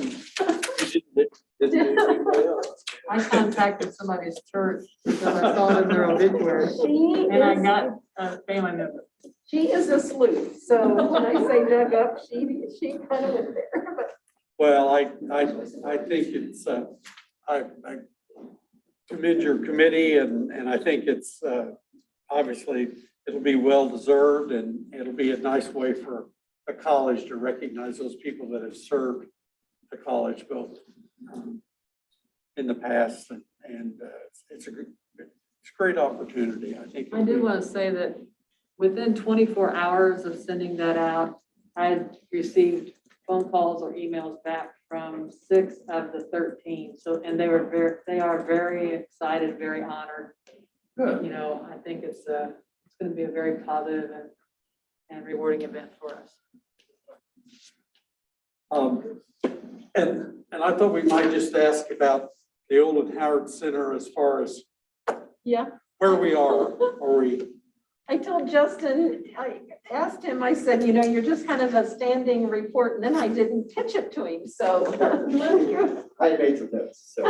I contacted somebody's church because I saw it in their obituary She and I is, got a family member. she is a sleuth, so when I say dug up, she kind of went there, but Well, I think it's, I commend your committee and I think it's, obviously, it'll be well-deserved and it'll be a nice way for a college to recognize those people that have served the college both in the past and it's a great opportunity, I think. I do want to say that within 24 hours of sending that out, I had received phone calls or emails back from 6 of the 13. So, and they are very excited, very honored. Good. You know, I think it's going to be a very positive and rewarding event for us. And I thought we might just ask about the Olin Howard Center as far as yeah. where we are. Are we? I told Justin, I asked him, I said, you know, you're just kind of a standing report, and then I didn't pitch it to him, so. I made some notes, so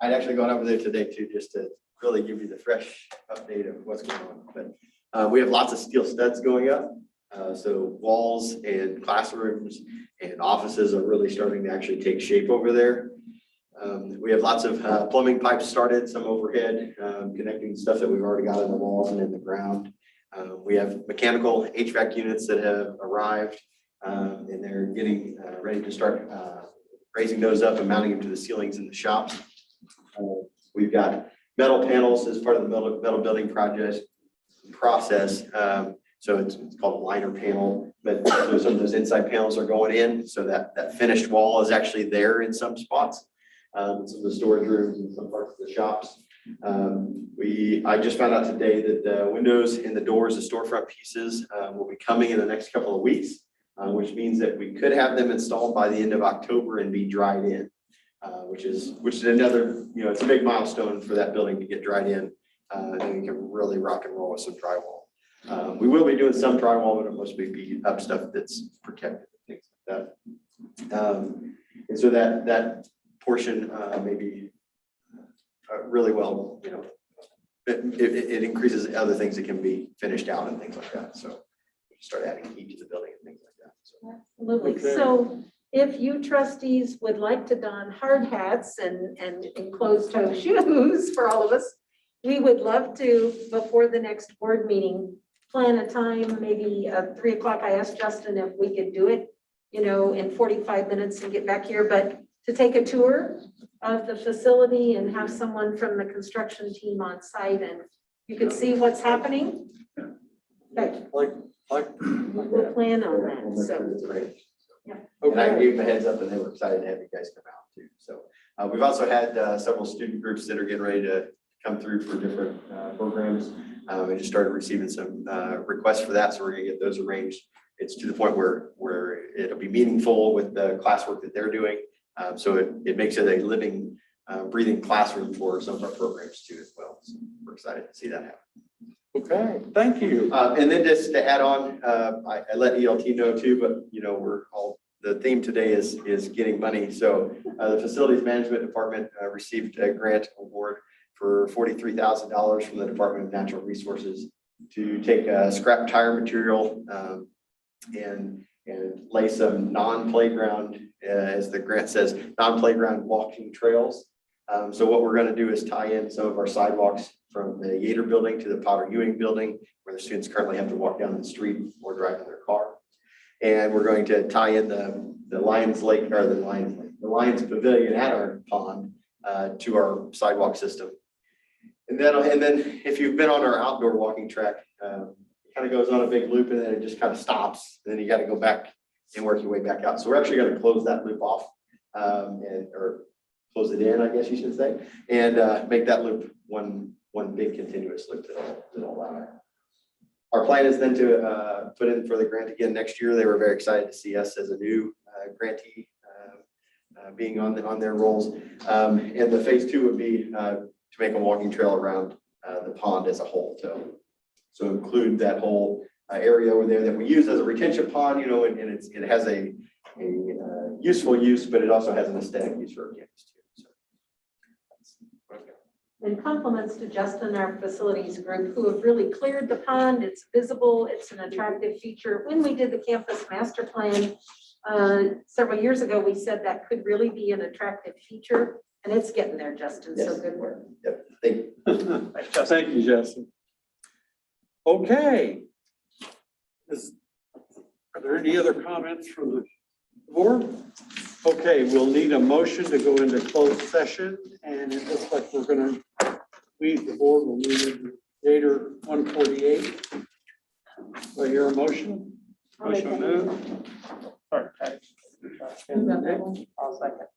I'd actually gone over there today too, just to really give you the fresh update of what's going on. But we have lots of steel studs going up. So walls and classrooms and offices are really starting to actually take shape over there. We have lots of plumbing pipes started, some overhead, connecting stuff that we've already got in the walls and in the ground. We have mechanical HVAC units that have arrived and they're getting ready to start raising those up and mounting them to the ceilings in the shops. We've got metal panels as part of the metal building process. So it's called a liner panel, but so some of those inside panels are going in so that finished wall is actually there in some spots. Some of the storage rooms and some parts of the shops. I just found out today that the windows and the doors, the storefront pieces will be coming in the next couple of weeks, which means that we could have them installed by the end of October and be dried in, which is another, you know, it's a big milestone for that building to get dried in. And then we can really rock and roll with some drywall. We will be doing some drywall, but it'll mostly be up stuff that's protected, things like that. And so that portion maybe really well, you know, it increases other things that can be finished out and things like that. So we start adding heat to the building and things like that. So. Absolutely. Okay. So if you trustees would like to don hard hats and enclosed toe shoes for all of us, we would love to, before the next board meeting, plan a time, maybe 3 o'clock. I asked Justin if we could do it, you know, in 45 minutes and get back here, but to take a tour of the facility and have someone from the construction team on site and you could see what's happening. Okay, we'll plan on that, so. Yeah. And I gave them a heads up and they were excited to have you guys come out too. So we've also had several student groups that are getting ready to come through for different programs. We just started receiving some requests for that, so we're gonna get those arranged. It's to the point where it'll be meaningful with the classwork that they're doing. So it makes it a living, breathing classroom for some of our programs too as well. So we're excited to see that happen. Okay, thank you. And then just to add on, I let ELT know too, but you know, the theme today is getting money. So the facilities management department received a grant award for $43,000 from the Department of Natural Resources to take scrap tire material and lay some non-playground, as the grant says, non-playground walking trails. So what we're going to do is tie in some of our sidewalks from the Yater building to the Potter Ewing building, where the students currently have to walk down the street or drive in their car. And we're going to tie in the Lions Lake, or the Lions Pavilion at our pond to our sidewalk system. And then if you've been on our outdoor walking track, it kind of goes on a big loop and then it just kind of stops. And then you got to go back and work your way back out. So we're actually going to close that loop off or close it in, I guess you should say, and make that loop one big continuous loop that'll allow it. Our plan is then to put in for the grant again next year. They were very excited to see us as a new grantee being on their rolls. And the phase 2 would be to make a walking trail around the pond as a whole. So include that whole area over there that we use as a retention pond, you know, and it has a useful use, but it also has an aesthetic use for our campus too. So And compliments to Justin, our facilities group, who have really cleared the pond. It's visible, it's an attractive feature. When we did the campus master plan several years ago, we said that could really be an attractive feature, and it's getting there, Justin, so Yes. good work. Yep, thank you. Thank you, Justin. Okay. Are there any other comments from the board? Okay, we'll need a motion to go into closed session, and it looks like we're gonna, the board will move into later 1:48. Do I hear a motion? Motion moved. Sorry, I'll second.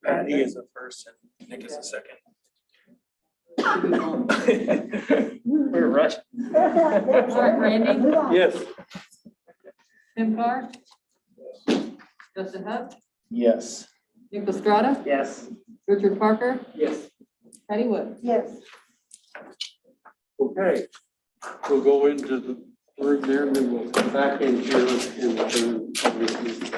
Patty is a first and Nick is a second. We're rushing. All right, Randy, Yes. Tim Carr, Justin Hub, Yes. Nick Estrada, Yes. Richard Parker, Yes. Patty Wood. Yes. Okay, we'll go into the room there and then we'll come back in here and return public meeting.